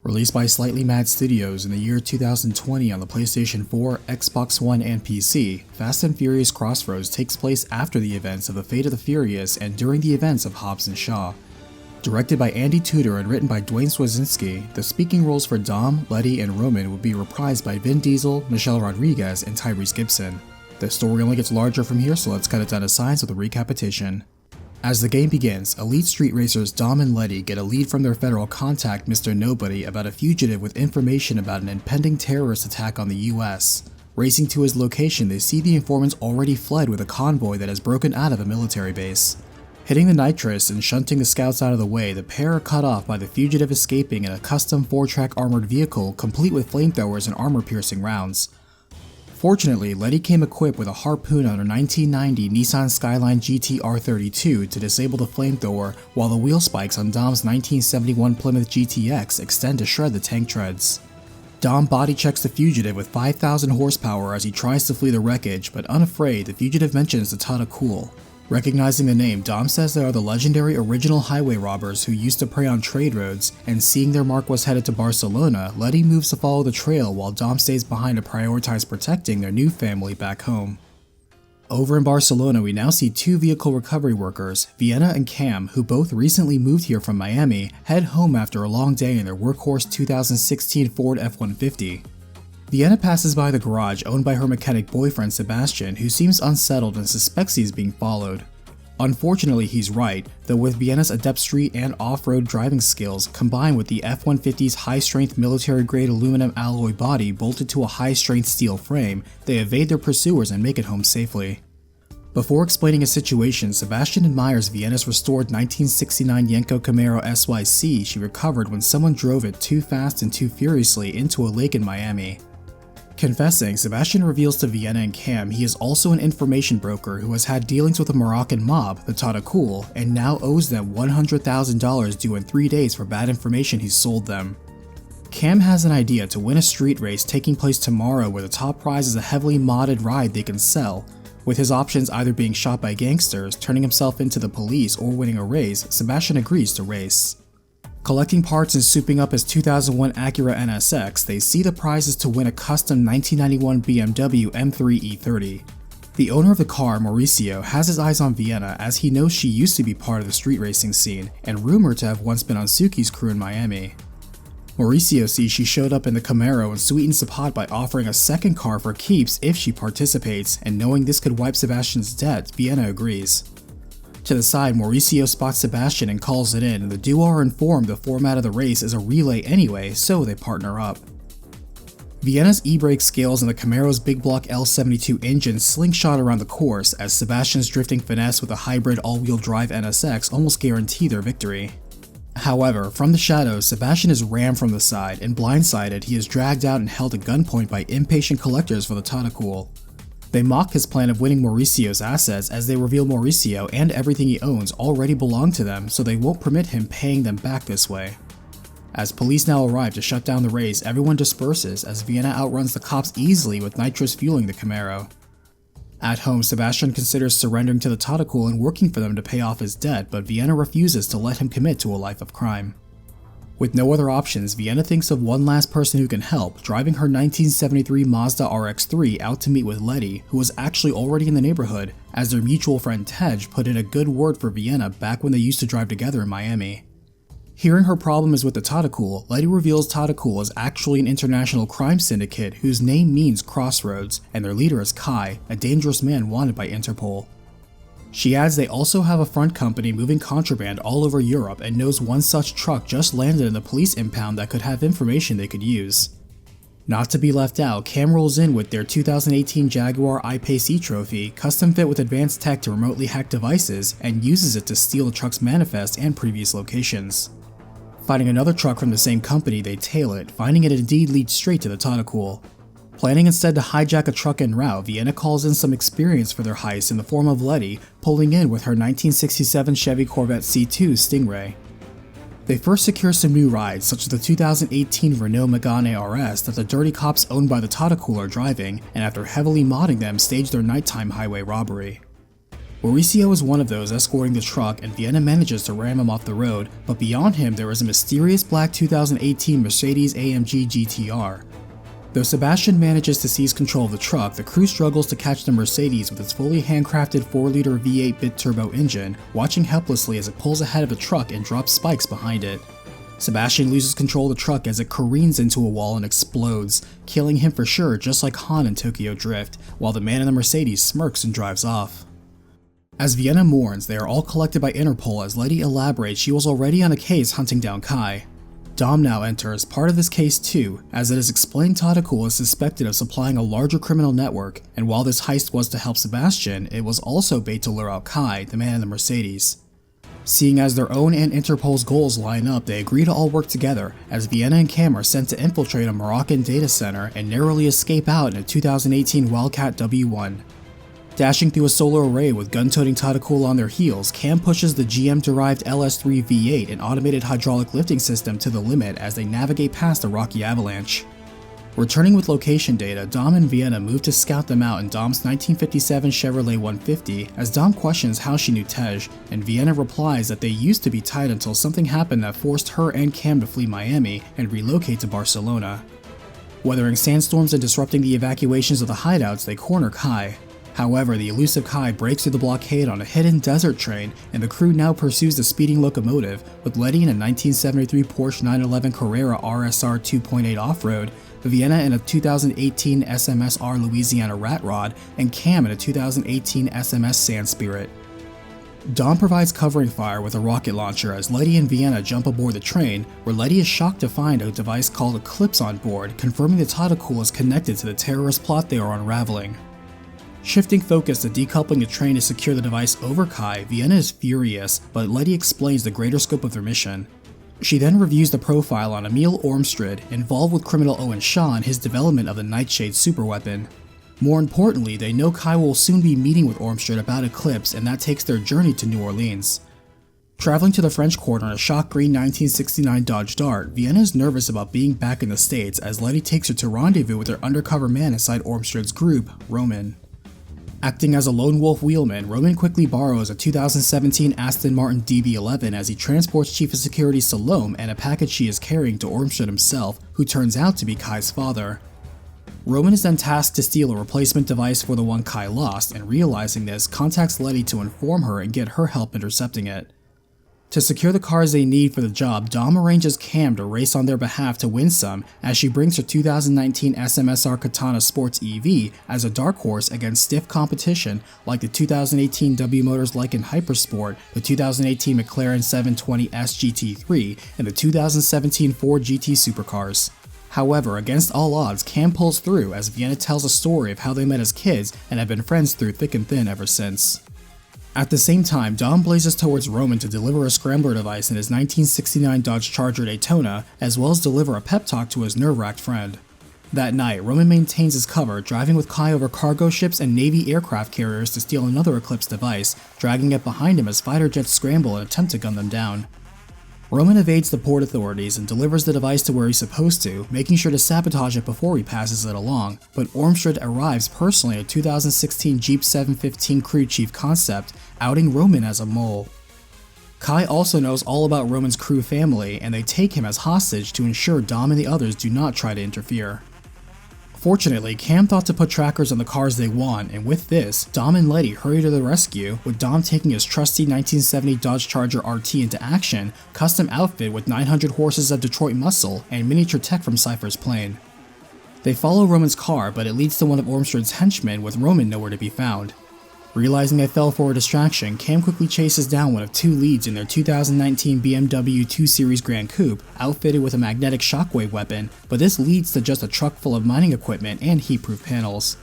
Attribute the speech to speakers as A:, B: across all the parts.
A: Released by Slightly Mad Studios in the year 2020 on the PlayStation 4, Xbox One, and PC, Fast and Furious Crossroads takes place after the events of The Fate of the Furious and during the events of Hobbs and Shaw. Directed by Andy Tudor and written by Dwayne Swazinski, the speaking roles for Dom, Letty, and Roman will be reprised by Vin Diesel, Michelle Rodriguez, and Tyrese Gibson. The story only gets larger from here, so let's cut it down to size with a recapitation. As the game begins, elite street racers Dom and Letty get a lead from their federal contact Mr. Nobody about a fugitive with information about an impending terrorist attack on the US. Racing to his location, they see the informant's already fled with a convoy that has broken out of a military base. Hitting the nitrous and shunting the scouts out of the way, the pair are cut off by the fugitive escaping in a custom 4-track armored vehicle complete with flamethrowers and armor-piercing rounds. Fortunately, Letty came equipped with a harpoon on her 1990 Nissan Skyline GT R32 to disable the flamethrower, while the wheel spikes on Dom's 1971 Plymouth GTX extend to shred the tank treads. Dom body checks the fugitive with 5,000 horsepower as he tries to flee the wreckage, but unafraid, the fugitive mentions the Tadakul. Recognizing the name, Dom says they are the legendary original highway robbers who used to prey on trade roads, and seeing their mark was headed to Barcelona, Letty moves to follow the trail while Dom stays behind to prioritize protecting their new family back home. Over in Barcelona, we now see two vehicle recovery workers, Vienna and Cam, who both recently moved here from Miami, head home after a long day in their workhorse 2016 Ford F-150. Vienna passes by the garage owned by her mechanic boyfriend Sebastian, who seems unsettled and suspects he is being followed. Unfortunately, he's right, though with Vienna's adept street and off-road driving skills combined with the F-150's high-strength military-grade aluminum alloy body bolted to a high-strength steel frame, they evade their pursuers and make it home safely. Before explaining his situation, Sebastian admires Vienna's restored 1969 Yenko Camaro SYC she recovered when someone drove it too fast and too furiously into a lake in Miami. Confessing, Sebastian reveals to Vienna and Cam he is also an information broker who has had dealings with a Moroccan mob, the Tadakul, and now owes them $100,000 due in 3 days for bad information he sold them. Cam has an idea to win a street race taking place tomorrow where the top prize is a heavily modded ride they can sell. With his options either being shot by gangsters, turning himself into the police, or winning a race, Sebastian agrees to race. Collecting parts and souping up his 2001 Acura NSX, they see the prize is to win a custom 1991 BMW M3 E30. The owner of the car, Mauricio, has his eyes on Vienna as he knows she used to be part of the street racing scene and rumored to have once been on Suki's crew in Miami. Mauricio sees she showed up in the Camaro and sweetens the pot by offering a second car for keeps if she participates, and knowing this could wipe Sebastian's debt, Vienna agrees. To the side, Mauricio spots Sebastian and calls it in, and the duo are informed the format of the race is a relay anyway, so they partner up. Vienna's e-brake scales and the Camaro's big block L72 engine slingshot around the course as Sebastian's drifting finesse with a hybrid all-wheel drive NSX almost guarantee their victory. However, from the shadows, Sebastian is rammed from the side, and blindsided, he is dragged out and held at gunpoint by impatient collectors for the Tadakul. They mock his plan of winning Mauricio's assets as they reveal Mauricio and everything he owns already belong to them, so they won't permit him paying them back this way. As police now arrive to shut down the race, everyone disperses as Vienna outruns the cops easily with nitrous fueling the Camaro. At home, Sebastian considers surrendering to the Tadakul and working for them to pay off his debt, but Vienna refuses to let him commit to a life of crime. With no other options, Vienna thinks of one last person who can help, driving her 1973 Mazda RX-3 out to meet with Letty, who was actually already in the neighborhood, as their mutual friend Tej put in a good word for Vienna back when they used to drive together in Miami. Hearing her problem is with the Tadakul, Letty reveals Tadakul is actually an international crime syndicate whose name means Crossroads, and their leader is Kai, a dangerous man wanted by Interpol. She adds they also have a front company moving contraband all over Europe and knows one such truck just landed in the police impound that could have information they could use. Not to be left out, Cam rolls in with their 2018 Jaguar I-Pace E trophy, custom fit with advanced tech to remotely hack devices, and uses it to steal the truck's manifest and previous locations. Finding another truck from the same company, they tail it, finding it indeed leads straight to the Tadakul. Planning instead to hijack a truck en route, Vienna calls in some experience for their heist in the form of Letty, pulling in with her 1967 Chevy Corvette C2 Stingray. They first secure some new rides, such as the 2018 Renault Megane RS that the dirty cops owned by the Tadakul are driving, and after heavily modding them, stage their nighttime highway robbery. Mauricio is one of those escorting the truck, and Vienna manages to ram him off the road, but beyond him there is a mysterious black 2018 Mercedes-AMG GTR. Though Sebastian manages to seize control of the truck, the crew struggles to catch the Mercedes with its fully handcrafted 4-liter V8 bit-turbo engine, watching helplessly as it pulls ahead of the truck and drops spikes behind it. Sebastian loses control of the truck as it careens into a wall and explodes, killing him for sure just like Han in Tokyo Drift, while the man in the Mercedes smirks and drives off. As Vienna mourns, they are all collected by Interpol as Letty elaborates she was already on a case hunting down Kai. Dom now enters part of this case too, as it is explained Tadakul is suspected of supplying a larger criminal network, and while this heist was to help Sebastian, it was also bait to lure out Kai, the man in the Mercedes. Seeing as their own and Interpol's goals line up, they agree to all work together, as Vienna and Cam are sent to infiltrate a Moroccan data center and narrowly escape out in a 2018 Wildcat W1. Dashing through a solar array with gun-toting Tadakul on their heels, Cam pushes the GM-derived LS3 V8 and automated hydraulic lifting system to the limit as they navigate past the rocky avalanche. Returning with location data, Dom and Vienna move to scout them out in Dom's 1957 Chevrolet 150 as Dom questions how she knew Tej, and Vienna replies that they used to be tight until something happened that forced her and Cam to flee Miami and relocate to Barcelona. Weathering sandstorms and disrupting the evacuations of the hideouts, they corner Kai. However, the elusive Kai breaks through the blockade on a hidden desert train, and the crew now pursues the speeding locomotive, with Letty in a 1973 Porsche 911 Carrera RSR 2.8 off-road, Vienna in a 2018 SMSR Louisiana Rat Rod, and Cam in a 2018 SMS Sand Spirit. Dom provides covering fire with a rocket launcher as Letty and Vienna jump aboard the train, where Letty is shocked to find a device called Eclipse on board, confirming that Tadakul is connected to the terrorist plot they are unraveling. Shifting focus to decoupling the train to secure the device over Kai, Vienna is furious, but Letty explains the greater scope of their mission. She then reviews the profile on Emil Ormstrad, involved with criminal Owen Shaw in his development of the Nightshade superweapon. More importantly, they know Kai will soon be meeting with Ormstrad about Eclipse, and that takes their journey to New Orleans. Traveling to the French Quarter on a shot green 1969 Dodge Dart, Vienna is nervous about being back in the States as Letty takes her to rendezvous with her undercover man inside Ormstrad's group, Roman. Acting as a lone wolf wheelman, Roman quickly borrows a 2017 Aston Martin DB11 as he transports Chief of Security Salome and a package she is carrying to Ormstrad himself, who turns out to be Kai's father. Roman is then tasked to steal a replacement device for the one Kai lost, and realizing this, contacts Letty to inform her and get her help intercepting it. To secure the cars they need for the job, Dom arranges Cam to race on their behalf to win some, as she brings her 2019 SMSR Katana Sports EV as a dark horse against stiff competition like the 2018 W Motors Lykan Hypersport, the 2018 McLaren 720S GT3, and the 2017 Ford GT Supercars. However, against all odds, Cam pulls through as Vienna tells a story of how they met as kids and have been friends through thick and thin ever since. At the same time, Dom blazes towards Roman to deliver a scrambler device in his 1969 Dodge Charger Daytona, as well as deliver a pep talk to his nerve-wracked friend. That night, Roman maintains his cover, driving with Kai over cargo ships and Navy aircraft carriers to steal another Eclipse device, dragging it behind him as fighter jets scramble and attempt to gun them down. Roman evades the port authorities and delivers the device to where he's supposed to, making sure to sabotage it before he passes it along, but Ormstrad arrives personally in a 2016 Jeep 715 Crew Chief concept, outing Roman as a mole. Kai also knows all about Roman's crew family, and they take him as hostage to ensure Dom and the others do not try to interfere. Fortunately, Cam thought to put trackers on the cars they want, and with this, Dom and Letty hurry to the rescue, with Dom taking his trusty 1970 Dodge Charger RT into action, custom outfit with 900 horses of Detroit muscle, and miniature tech from Cypher's plane. They follow Roman's car, but it leads to one of Ormstrad's henchmen, with Roman nowhere to be found. Realizing they fell for a distraction, Cam quickly chases down one of two leads in their 2019 BMW 2 Series Grand Coupe, outfitted with a magnetic shockwave weapon, but this leads to just a truck full of mining equipment and heat-proof panels.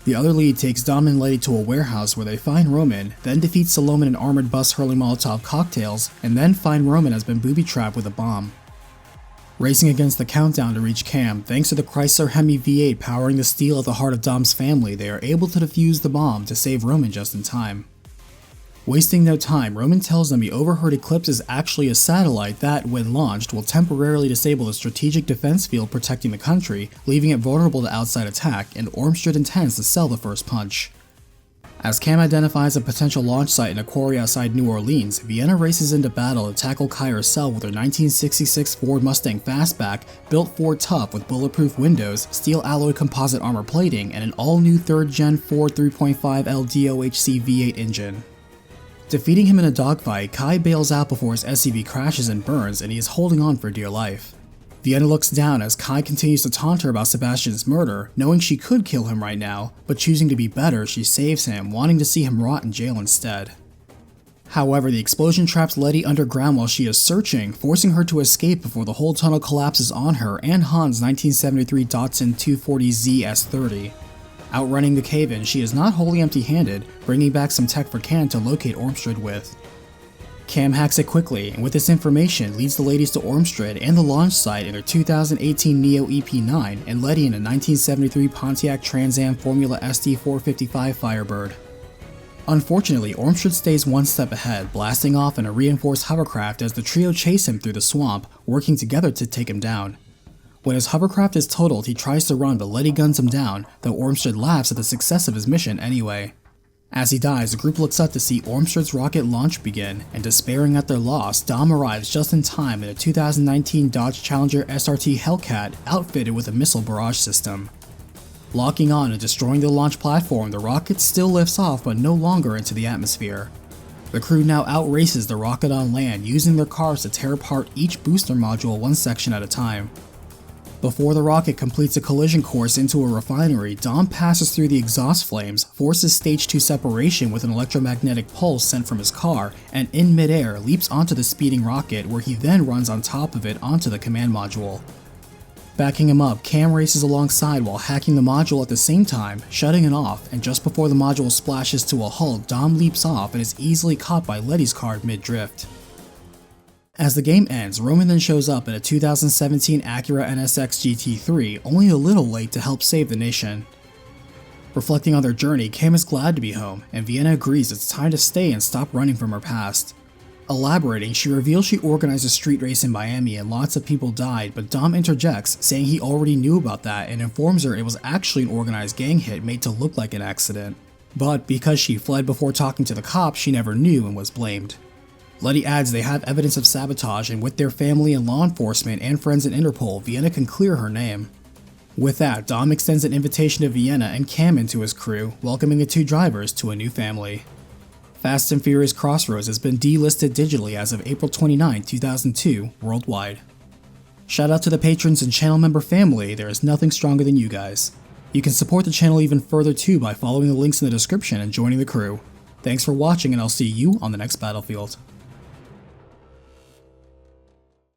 A: The other lead takes Dom and Letty to a warehouse where they find Roman, then defeat Salome in an armored bus hurling Molotov cocktails, and then find Roman has been booby-trapped with a bomb. Racing against the countdown to reach Cam, thanks to the Chrysler Hemi V8 powering the steel at the heart of Dom's family, they are able to defuse the bomb to save Roman just in time. Wasting no time, Roman tells them he overheard Eclipse is actually a satellite that, when launched, will temporarily disable the strategic defense field protecting the country, leaving it vulnerable to outside attack, and Ormstrad intends to sell the first punch. As Cam identifies a potential launch site in a quarry outside New Orleans, Vienna races into battle to tackle Kai herself with her 1966 Ford Mustang Fastback, built Ford tough with bulletproof windows, steel alloy composite armor plating, and an all-new 3rd-gen Ford 3.5L DOHC V8 engine. Defeating him in a dogfight, Kai bails out before his SUV crashes and burns, and he is holding on for dear life. Vienna looks down as Kai continues to taunt her about Sebastian's murder, knowing she could kill him right now, but choosing to be better, she saves him, wanting to see him rot in jail instead. However, the explosion traps Letty underground while she is searching, forcing her to escape before the whole tunnel collapses on her and Han's 1973 Datsun 240Z S30. Outrunning the cave-in, she is not wholly empty-handed, bringing back some tech for Cam to locate Ormstrad with. Cam hacks it quickly, and with this information leads the ladies to Ormstrad and the launch site in her 2018 Neo EP9 and Letty in a 1973 Pontiac Trans Am Formula SD 455 Firebird. Unfortunately, Ormstrad stays one step ahead, blasting off in a reinforced hovercraft as the trio chase him through the swamp, working together to take him down. When his hovercraft is totaled, he tries to run but Letty guns him down, though Ormstrad laughs at the success of his mission anyway. As he dies, the group looks up to see Ormstrad's rocket launch begin, and despairing at their loss, Dom arrives just in time in a 2019 Dodge Challenger SRT Hellcat outfitted with a missile barrage system. Locking on and destroying the launch platform, the rocket still lifts off but no longer into the atmosphere. The crew now outraces the rocket on land, using their cars to tear apart each booster module one section at a time. Before the rocket completes a collision course into a refinery, Dom passes through the exhaust flames, forces stage 2 separation with an electromagnetic pulse sent from his car, and in midair leaps onto the speeding rocket where he then runs on top of it onto the command module. Backing him up, Cam races alongside while hacking the module at the same time, shutting it off, and just before the module splashes to a halt, Dom leaps off and is easily caught by Letty's car mid-drift. As the game ends, Roman then shows up in a 2017 Acura NSX GT3, only a little late to help save the nation. Reflecting on their journey, Cam is glad to be home, and Vienna agrees it's time to stay and stop running from her past. Elaborating, she reveals she organized a street race in Miami and lots of people died, but Dom interjects, saying he already knew about that and informs her it was actually an organized gang hit made to look like an accident. But because she fled before talking to the cops, she never knew and was blamed. Letty adds they have evidence of sabotage, and with their family and law enforcement and friends at Interpol, Vienna can clear her name. With that, Dom extends an invitation to Vienna and Cam into his crew, welcoming the two drivers to a new family. Fast and Furious Crossroads has been delisted digitally as of April 29, 2002, worldwide. Shout out to the patrons and channel member family, there is nothing stronger than you guys. You can support the channel even further too by following the links in the description and joining the crew. Thanks for watching, and I'll see you on the next battlefield.